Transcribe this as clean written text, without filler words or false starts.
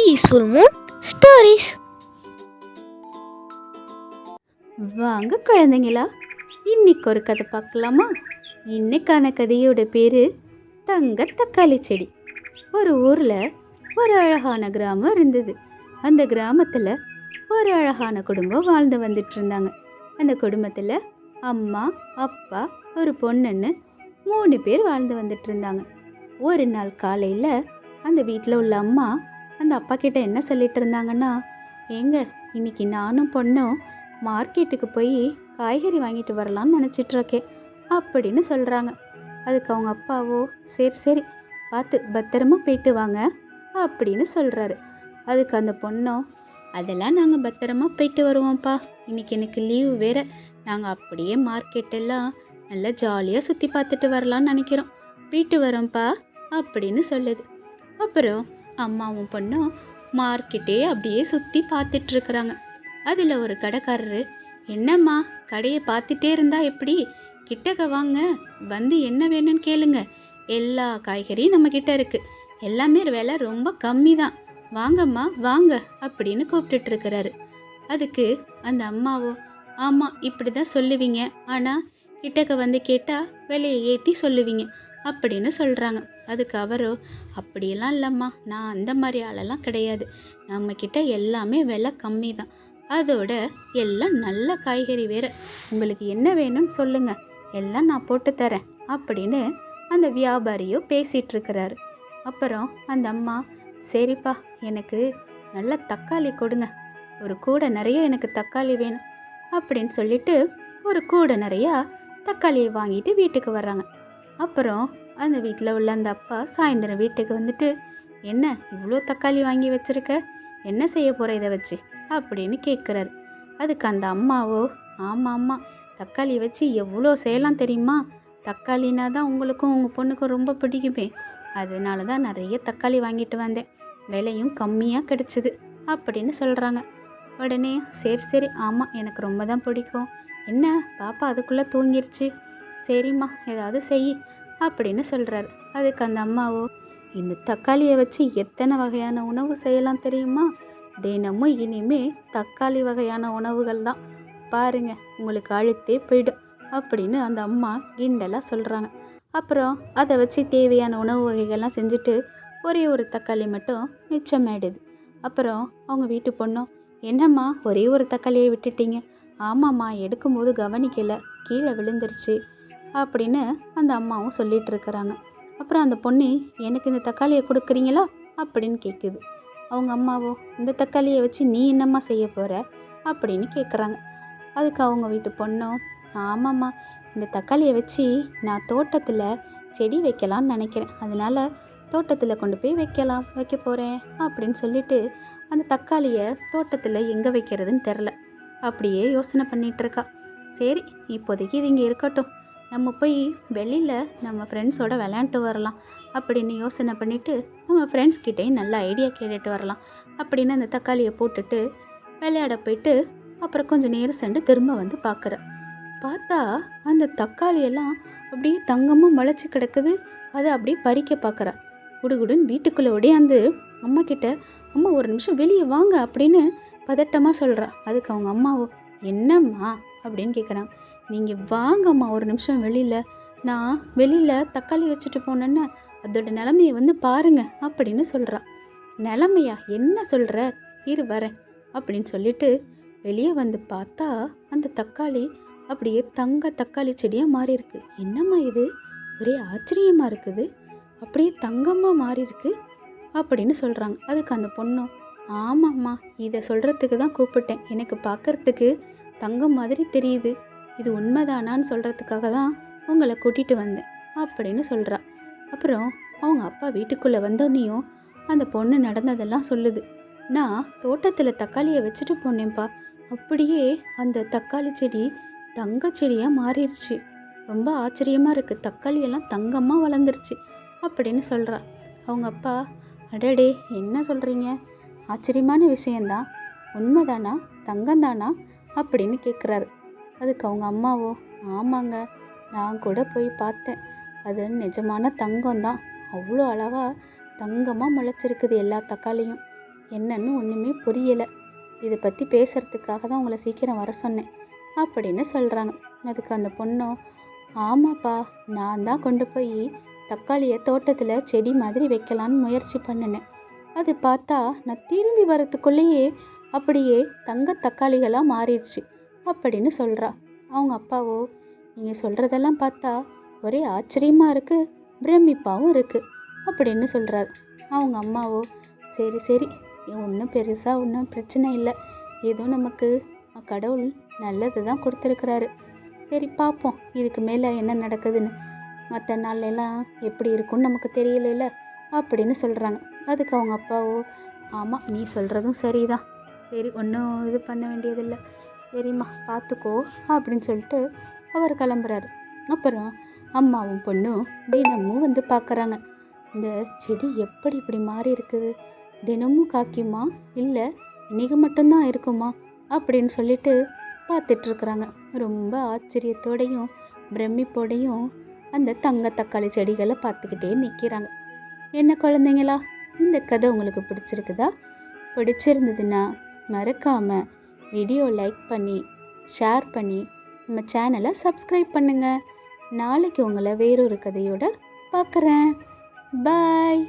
Peaceful Moon stories. வாங்க குழந்தைங்களா, இன்னைக்கு ஒரு கதை பார்க்கலாமா? இன்னைக்கான கதையோட பேரு தங்க தக்காளி செடி. ஒரு ஊரில் ஒரு அழகான கிராமம் இருந்தது. அந்த கிராமத்தில் ஒரு அழகான குடும்பம் வாழ்ந்து வந்துட்டு இருந்தாங்க. அந்த குடும்பத்தில் அம்மா, அப்பா, ஒரு பொண்ணுன்னு 3 பேர் வாழ்ந்து வந்துட்டு இருந்தாங்க. ஒரு நாள் காலையில் அந்த வீட்டில் உள்ள அம்மா அந்த அப்பா கிட்ட என்ன சொல்லிட்டு இருந்தாங்கன்னா, ஏங்க இன்னைக்கு நானும் பொண்ணும் மார்க்கெட்டுக்கு போய் காய்கறி வாங்கிட்டு வரலான்னு நினச்சிட்ருக்கேன் அப்படின்னு சொல்கிறாங்க. அதுக்கு அவங்க அப்பாவோ, சரி சரி பார்த்து பத்திரமா போயிட்டு வாங்க அப்படின்னு சொல்கிறாரு. அதுக்கு அந்த பொண்ணும், அதெல்லாம் நாங்கள் பத்திரமா போயிட்டு வருவோம்ப்பா, இன்னைக்கு எனக்கு லீவு வேறு, நாங்கள் அப்படியே மார்க்கெட்டெல்லாம் நல்லா ஜாலியாக சுற்றி பார்த்துட்டு வரலான்னு நினைக்கிறோம், போயிட்டு வரோம்ப்பா அப்படின்னு சொல்லுது. அப்புறம் அம்மாவும் பொண்ணும் மார்க்கெட்டே அப்படியே சுற்றி பார்த்துட்ருக்குறாங்க. அதில் ஒரு கடைக்காரரு, என்னம்மா கடையை பார்த்துட்டே இருந்தா எப்படி, கிட்டக்க வாங்க, வந்து என்ன வேணும்னு கேளுங்க, எல்லா காய்கறியும் நம்மக்கிட்ட இருக்குது, எல்லாமே விலை ரொம்ப கம்மி தான், வாங்கம்மா வாங்க அப்படின்னு கூப்பிட்டுட்ருக்கிறாரு. அதுக்கு அந்த அம்மாவோ, ஆமாம் இப்படி தான் சொல்லுவீங்க, ஆனால் கிட்டக்க வந்து கேட்டால் விலையை ஏற்றி சொல்லுவீங்க அப்படின்னு சொல்கிறாங்க. அதுக்கு அவரோ, அப்படியெல்லாம் இல்லைம்மா, நான் அந்த மாதிரி ஆளெல்லாம் கிடையாது, நம்மக்கிட்ட எல்லாமே விலை கம்மி தான், அதோட எல்லாம் நல்ல காய்கறி வேறு, உங்களுக்கு என்ன வேணும்னு சொல்லுங்கள், எல்லாம் நான் போட்டு தரேன் அப்படின்னு அந்த வியாபாரியோ பேசிகிட்ருக்கிறாரு. அப்புறம் அந்த அம்மா, சரிப்பா எனக்கு நல்ல தக்காளி கொடுங்க, ஒரு கூடை நிறைய எனக்கு தக்காளி வேணும் அப்படின்னு சொல்லிட்டு ஒரு கூடை நிறையா தக்காளியை வாங்கிட்டு வீட்டுக்கு வர்றாங்க. அப்புறம் அந்த வீட்டில் உள்ள அந்த அப்பா சாயந்தரம் வீட்டுக்கு வந்துட்டு, என்ன இவ்வளோ தக்காளி வாங்கி வச்சுருக்க, என்ன செய்ய போகிற இதை வச்சு அப்படின்னு கேட்குறாரு. அதுக்கு அந்த அம்மாவோ, ஆமாம் ஆமாம் தக்காளி வச்சு எவ்வளோ செய்யலாம் தெரியுமா, தக்காளினா தான் உங்களுக்கும் உங்கள் பொண்ணுக்கும் ரொம்ப பிடிக்குமே, அதனால தான் நிறைய தக்காளி வாங்கிட்டு வந்தேன், விலையும் கம்மியாக கிடச்சிது அப்படின்னு சொல்கிறாங்க. உடனே சரி சரி ஆமாம் எனக்கு ரொம்ப தான் பிடிக்கும், என்ன பாப்பா அதுக்குள்ளே தூங்கிருச்சு, சரிம்மா ஏதாவது செய் அப்படின்னு சொல்கிறாரு. அதுக்கு அந்த அம்மாவோ, இந்த தக்காளியை வச்சு எத்தனை வகையான உணவு செய்யலாம் தெரியுமா, தினமும் இனிமே தக்காளி வகையான உணவுகள் தான் பாருங்க, உங்களுக்கு அழுத்தே போயிடும் அப்படின்னு அந்த அம்மா கிண்டலாக சொல்கிறாங்க. அப்புறம் அதை வச்சு தேவையான உணவு வகைகள்லாம் செஞ்சுட்டு ஒரே ஒரு தக்காளி மட்டும் மிச்சமாயிடுது. அப்புறம் அவங்க வீட்டு பொண்ணும், என்னம்மா ஒரே ஒரு தக்காளியை விட்டுட்டீங்க, ஆமாம்மா எடுக்கும்போது கவனிக்கலை, கீழே விழுந்துருச்சு அப்படின்னு அந்த அம்மாவும் சொல்லிகிட்டு இருக்கிறாங்க. அப்புறம் அந்த பொண்ணு, எனக்கு இந்த தக்காளியை கொடுக்குறீங்களா அப்படின்னு கேட்குது. அவங்க அம்மாவோ, இந்த தக்காளியை வச்சு நீ என்னம்மா செய்ய போகிற அப்படின்னு கேட்குறாங்க. அதுக்கு அவங்க வீட்டு பொண்ணும், ஆமாம்மா இந்த தக்காளியை வச்சு நான் தோட்டத்தில் செடி வைக்கலான்னு நினைக்கிறேன், அதனால் தோட்டத்தில் கொண்டு போய் வைக்க போகிறேன் அப்படின்னு சொல்லிட்டு அந்த தக்காளியை தோட்டத்தில் எங்கே வைக்கிறதுன்னு தெரில, அப்படியே யோசனை பண்ணிகிட்ருக்கா. சரி இப்போதைக்கு இது இங்கே இருக்கட்டும், நம்ம போய் வெளியில் நம்ம ஃப்ரெண்ட்ஸோடு விளையாண்டு வரலாம் அப்படின்னு யோசனை பண்ணிவிட்டு நம்ம ஃப்ரெண்ட்ஸ்கிட்டையும் நல்ல ஐடியா கேட்டுட்டு வரலாம் அப்படின்னு அந்த தக்காளியை போட்டுட்டு விளையாட போயிட்டு அப்புறம் கொஞ்சம் நேரம் சென்று திரும்ப வந்து பார்த்தா அந்த தக்காளியெல்லாம் அப்படியே தங்கமாக முளைச்சி கிடக்குது. அதை அப்படியே பறிக்க பார்க்குறா. குடுகுடுன்னு வீட்டுக்குள்ளே ஓடியாந்து அம்மா கிட்ட, அம்மா ஒரு நிமிஷம் வெளியே வாங்க அப்படின்னு பதட்டமாக சொல்கிறா. அதுக்கு அவங்க அம்மாவோ, என்னம்மா அப்படின்னு கேட்குறாங்க. நீங்கள் வாங்கம்மா ஒரு நிமிஷம் வெளியில், நான் வெளியில் தக்காளி வச்சுட்டு போனேன்னு அதோட நிலமையை வந்து பாருங்க அப்படின்னு சொல்கிறா. நிலமையா, என்ன சொல்கிற, இரு வரேன் அப்படின்னு சொல்லிட்டு வெளியே வந்து பார்த்தா அந்த தக்காளி அப்படியே தங்க தக்காளி செடியாக மாறி இருக்கு. என்னம்மா இது, ஒரே ஆச்சரியமாக இருக்குது, அப்படியே தங்கமாக மாறி இருக்கு அப்படின்னு சொல்கிறாங்க. அதுக்கு அந்த பொண்ணும், ஆமாம்மா இதை சொல்கிறதுக்கு தான் கூப்பிட்டேன், எனக்கு பார்க்குறதுக்கு தங்கம் மாதிரி தெரியுது, இது உண்மைதானான்னு சொல்கிறதுக்காக தான் உங்களை கூட்டிகிட்டு வந்தேன் அப்படின்னு சொல்கிறா. அப்புறம் அவங்க அப்பா வீட்டுக்குள்ளே வந்தோடனையும் அந்த பொண்ணு நடந்ததெல்லாம் சொல்லுது. நான் தோட்டத்தில் தக்காளியை வச்சுட்டு போனேன்ப்பா, அப்படியே அந்த தக்காளி செடி தங்க செடியாக மாறிடுச்சு, ரொம்ப ஆச்சரியமாக இருக்குது, தக்காளியெல்லாம் தங்கமாக வளர்ந்துருச்சு அப்படின்னு சொல்கிறா. அவங்க அப்பா, அடடே என்ன சொல்கிறீங்க, ஆச்சரியமான விஷயந்தான், உண்மைதானா, தங்கம்தானா அப்படின்னு கேட்குறாரு. அதுக்கு அவங்க அம்மாவோ, ஆமாங்க நான் கூட போய் பார்த்தேன், அது நிஜமான தங்கம்தான், அவ்வளோ அழகாக தங்கமாக முளைச்சிருக்குது எல்லா தக்காளியும், என்னன்னு ஒன்றுமே புரியலை. இதை பற்றி பேசுகிறதுக்காக தான் உங்களை சீக்கிரம் வர சொன்னேன் அப்படின்னு சொல்கிறாங்க. அதுக்கு அந்த பொண்ணும், ஆமாப்பா, நான் தான் கொண்டு போய் தக்காளியை தோட்டத்தில் செடி மாதிரி வைக்கலான்னு முயற்சி பண்ணினேன். அது பார்த்தா நான் திரும்பி வரத்துக்குள்ளேயே அப்படியே தங்க தக்காளிகளாக மாறிடுச்சு அப்படின்னு சொல்கிறா. அவங்க அப்பாவோ, நீங்கள் சொல்கிறதெல்லாம் பார்த்தா ஒரே ஆச்சரியமாக இருக்குது, பிரமிப்பாகவும் இருக்குது அப்படின்னு சொல்கிறார். அவங்க அம்மாவோ, சரி சரி, ஒன்றும் பெருசாக ஒன்றும் பிரச்சனை இல்லை, ஏதோ நமக்கு கடவுள் நல்லது தான் கொடுத்துருக்குறாரு, சரி பார்ப்போம் இதுக்கு மேலே என்ன நடக்குதுன்னு, மற்ற நாள்லாம் எப்படி இருக்குன்னு நமக்கு தெரியல அப்படின்னு சொல்கிறாங்க. அதுக்கு அவங்க அப்பாவோ, ஆமாம் நீ சொல்கிறதும் சரிதான், சரி ஒன்றும் இது பண்ண வேண்டியதில்லை, சரிம்மா பார்த்துக்கோ அப்படின்னு சொல்லிட்டு அவர் கிளம்புறாரு. அப்புறம் அம்மாவும் பொண்ணும் தினமும் வந்து பார்க்குறாங்க, இந்த செடி எப்படி இப்படி மாறி இருக்குது, தினமும் காய்க்குமா இல்லை இன்றைக்கி மட்டும்தான் இருக்குமா அப்படின்னு சொல்லிட்டு பார்த்துட்ருக்குறாங்க. ரொம்ப ஆச்சரியத்தோடையும் பிரமிப்போடையும் அந்த தங்க தக்காளி செடிகளை பார்த்துக்கிட்டே நிற்கிறாங்க. என்ன குழந்தைங்களா, இந்த கதை உங்களுக்கு பிடிச்சிருக்குதா? பிடிச்சிருந்ததுன்னா மறக்காமல் வீடியோ லைக் பண்ணி ஷேர் பண்ணி நம்ம சேனலை சப்ஸ்கிரைப் பண்ணுங்கள். நாளைக்கு உங்களை வேறொரு கதையோடு பார்க்குறேன். பாய்.